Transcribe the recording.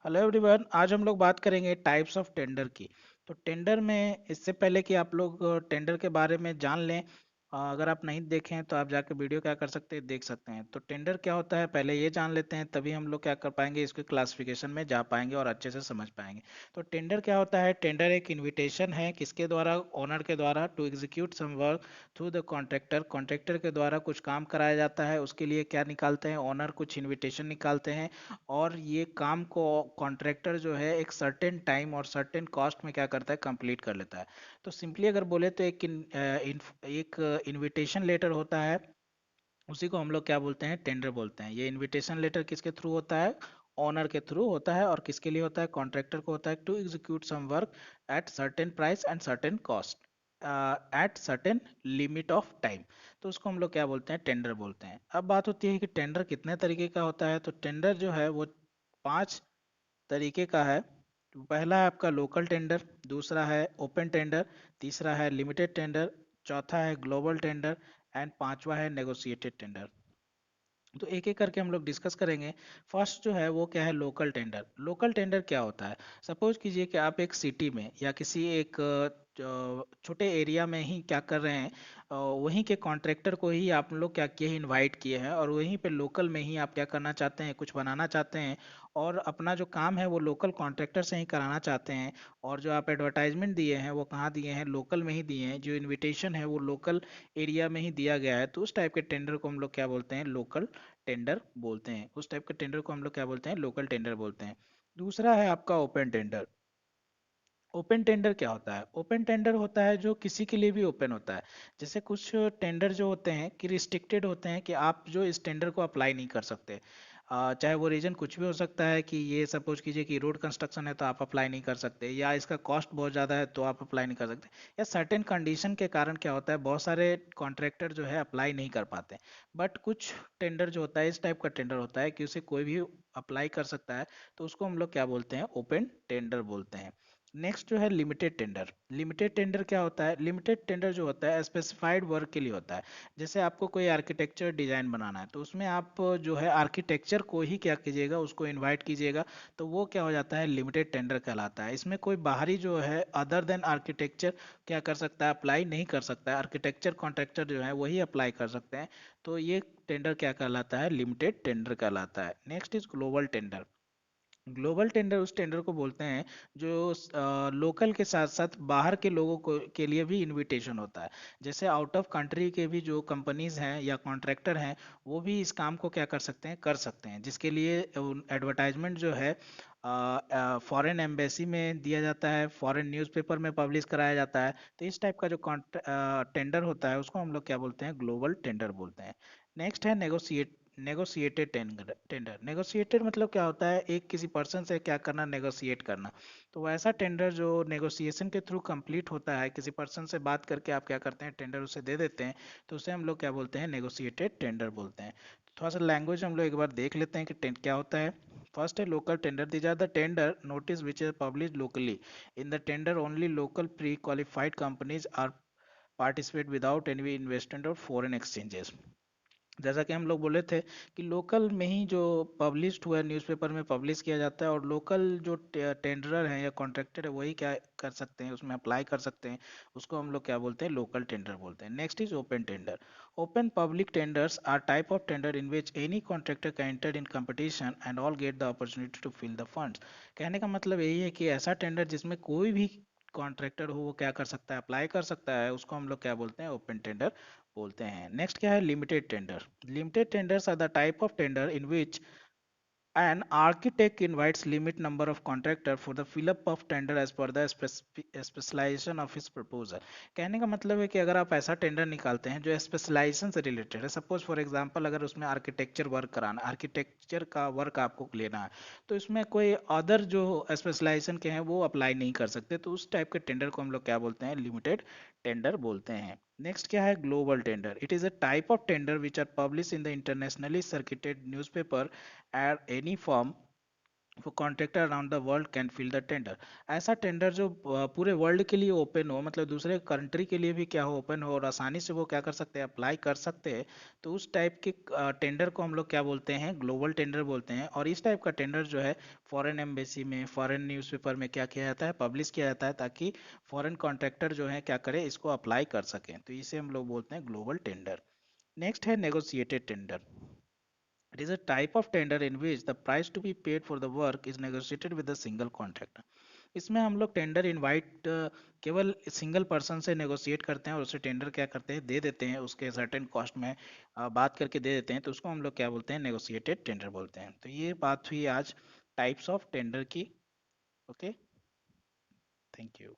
Hello everyone, आज हम लोग बात करेंगे टाइप्स ऑफ टेंडर की। तो टेंडर में इससे पहले कि आप लोग टेंडर के बारे में जान लें, अगर आप नहीं देखें हैं तो आप जाकर वीडियो क्या कर सकते हैं, देख सकते हैं। तो टेंडर क्या होता है पहले ये जान लेते हैं, तभी हम लोग क्या कर पाएंगे, इसके क्लासिफिकेशन में जा पाएंगे और अच्छे से समझ पाएंगे। तो टेंडर क्या होता है? टेंडर एक इनविटेशन है, किसके द्वारा? ओनर के द्वारा, to execute some work through the contractor. Contractor के द्वारा कुछ काम कराया जाता है, उसके लिए क्या निकालते हैं? ओनर कुछ इन्विटेशन निकालते हैं और ये काम को कॉन्ट्रैक्टर जो है एक सर्टेन टाइम और सर्टेन कॉस्ट में क्या करता है, कंप्लीट कर लेता है। तो सिंपली अगर बोले तो एक इनविटेशन लेटर होता है, उसी को हम लोग क्या बोलते हैं, टेंडर बोलते हैं। ये इनविटेशन लेटर किसके थ्रू होता है? ओनर के थ्रू होता है। और किसके लिए होता है? कॉन्ट्रैक्टर को होता है, to execute some work at certain price and certain cost at certain limit of time. तो उसको हम लोग क्या बोलते हैं, टेंडर बोलते हैं। अब बात होती है कि टेंडर कितने तरीके का होता है। तो टेंडर जो है वो 5 तरीके का है। तो पहला है आपका लोकल टेंडर, दूसरा है ओपन टेंडर, तीसरा है लिमिटेड टेंडर, चौथा है ग्लोबल टेंडर एंड पांचवा है नेगोशिएटेड टेंडर। तो एक एक करके हम लोग डिस्कस करेंगे। फर्स्ट जो है वो क्या है, लोकल टेंडर। लोकल टेंडर क्या होता है? सपोज कीजिए कि आप एक सिटी में या किसी एक छोटे एरिया में ही क्या कर रहे हैं, वहीं के कॉन्ट्रैक्टर को ही आप लोग क्या किए, इनवाइट किए हैं और वहीं पे लोकल में ही आप क्या करना चाहते हैं, कुछ बनाना चाहते हैं और अपना जो काम है वो लोकल कॉन्ट्रैक्टर से ही कराना चाहते हैं। और जो आप एडवर्टाइजमेंट दिए हैं वो कहाँ दिए हैं, लोकल में ही दिए हैं। जो इनविटेशन है वो लोकल एरिया में ही दिया गया है। तो उस टाइप के टेंडर को हम लोग क्या बोलते हैं, लोकल टेंडर बोलते हैं। उस टाइप के टेंडर को हम लोग क्या बोलते हैं, लोकल टेंडर बोलते हैं। दूसरा है आपका ओपन टेंडर। ओपन टेंडर क्या होता है? ओपन टेंडर होता है जो किसी के लिए भी ओपन होता है। जैसे कुछ टेंडर जो होते हैं कि रिस्ट्रिक्टेड होते हैं, कि आप जो इस टेंडर को अप्लाई नहीं कर सकते। चाहे वो रीजन कुछ भी हो सकता है, कि ये सपोज कीजिए कि रोड कंस्ट्रक्शन है तो आप अप्लाई नहीं कर सकते, या इसका कॉस्ट बहुत ज़्यादा है तो आप अप्लाई नहीं कर सकते, या सर्टेन कंडीशन के कारण क्या होता है, बहुत सारे कॉन्ट्रैक्टर जो है अप्लाई नहीं कर पाते। बट कुछ टेंडर जो होता है इस टाइप का टेंडर होता है कि उसे कोई भी अप्लाई कर सकता है। तो उसको हम लोग क्या बोलते हैं, ओपन टेंडर बोलते हैं। नेक्स्ट जो है लिमिटेड टेंडर। लिमिटेड टेंडर क्या होता है? लिमिटेड टेंडर जो होता है स्पेसिफाइड वर्क के लिए होता है। जैसे आपको कोई आर्किटेक्चर डिजाइन बनाना है तो उसमें आप जो है आर्किटेक्चर को ही क्या कीजिएगा, उसको इनवाइट कीजिएगा। तो वो क्या हो जाता है, लिमिटेड टेंडर कहलाता है। इसमें कोई बाहरी जो है अदर देन आर्किटेक्चर क्या कर सकता है, अप्लाई नहीं कर सकता है। आर्किटेक्चर कॉन्ट्रैक्टर जो है वही अप्लाई कर सकते हैं। तो ये टेंडर क्या कहलाता है, लिमिटेड टेंडर कहलाता है। Next is global tender. Global tender उस टेंडर को बोलते हैं जो लोकल के साथ साथ बाहर के लोगों को के लिए भी इनविटेशन होता है। जैसे आउट ऑफ कंट्री के भी जो कंपनीज हैं या कॉन्ट्रैक्टर हैं, वो भी इस काम को क्या कर सकते हैं, कर सकते हैं। जिसके लिए एडवर्टाइजमेंट जो है फॉरेन एम्बेसी में दिया जाता है, फॉरेन न्यूज़पेपर में पब्लिश कराया जाता है। तो इस टाइप का जो टेंडर होता है उसको हम लोग क्या बोलते हैं, ग्लोबल टेंडर बोलते हैं। नेक्स्ट है नेगोशिएटेड टेंडर। नेगोशिएटेड मतलब क्या होता है, एक किसी पर्सन से क्या करना, नेगोशिएट करना। तो वैसा टेंडर जो नेगोशिएशन के थ्रू कंप्लीट होता है, किसी पर्सन से बात करके आप क्या करते हैं, टेंडर उसे दे देते हैं। तो उसे हम लोग क्या बोलते हैं, नेगोशिएटेड टेंडर बोलते हैं। तो थोड़ा सा लैंग्वेज हम लोग एक बार देख लेते हैं कि टेंट क्या होता है। फर्स्ट है local tender. These are the tender notice which is publish locally. In the tender only local pre qualified companies are participate without any investment और फॉरेन एक्सचेंजेस। जैसा कि हम लोग बोले थे कि लोकल में ही जो पब्लिश्ड हुआ है, न्यूज़पेपर में पब्लिश किया जाता है, और लोकल जो टेंडरर हैं या कॉन्ट्रैक्टर है वही क्या कर सकते हैं, उसमें अप्लाई कर सकते हैं। उसको हम लोग क्या बोलते हैं, लोकल टेंडर बोलते हैं। Next is open tender. Open public tenders are type of tender in which any contractor can enter in competition and all get the opportunity to fill the funds. कहने का मतलब यही है कि ऐसा टेंडर जिसमें कोई भी कॉन्ट्रैक्टर हो वो क्या कर सकता है, अप्लाई कर सकता है, उसको हम लोग क्या बोलते हैं, ओपन टेंडर बोलते हैं। नेक्स्ट क्या है, limited tender. Limited tenders are the type of tender in which an architect invites limit number of contractor for the fill up of tender as per the specialization of his proposal। कहने का मतलब है कि अगर आप ऐसा tender निकालते हैं जो स्पेशलाइजेशन से रिलेटेड है, सपोज फॉर एग्जांपल अगर उसमें आर्किटेक्चर वर्क कराना, आर्किटेक्चर का वर्क आपको लेना है, तो इसमें कोई अदर जो स्पेशलाइजेशन के हैं वो अप्लाई नहीं कर सकते। तो उस टाइप के टेंडर को हम लोग क्या बोलते हैं, लिमिटेड टेंडर बोलते हैं। नेक्स्ट क्या है, global tender. It is a type of tender which are publish in the internationally circulated newspaper at any firm वो contractor around the world can fill the tender. ऐसा टेंडर जो पूरे world के लिए ओपन हो, मतलब दूसरे कंट्री के लिए भी क्या हो, ओपन हो, और आसानी से वो क्या कर सकते हैं, अप्लाई कर सकते हैं। तो उस टाइप के टेंडर को हम लोग क्या बोलते हैं, ग्लोबल टेंडर बोलते हैं। और इस टाइप का टेंडर जो है फॉरेन एम्बेसी में, फॉरेन न्यूज़पेपर में क्या किया जाता है, पब्लिश किया जाता है, ताकि फॉरेन कॉन्ट्रैक्टर जो है क्या करे, इसको अप्लाई कर सकें। तो इसे हम लोग बोलते हैं ग्लोबल टेंडर। नेक्स्ट है negotiated tender. It is a type of tender in which the price to be paid for the work is negotiated with a single contractor. इसमें हम लोग टेंडर इनवाइट केवल सिंगल पर्सन से negotiate करते हैं, और उसे टेंडर क्या करते हैं, दे देते हैं, उसके सर्टेन कॉस्ट में बात करके दे देते हैं। तो उसको हम लोग क्या बोलते हैं, नेगोशिएटेड टेंडर बोलते हैं। तो ये बात हुई आज टाइप्स ऑफ टेंडर की। Okay, thank you.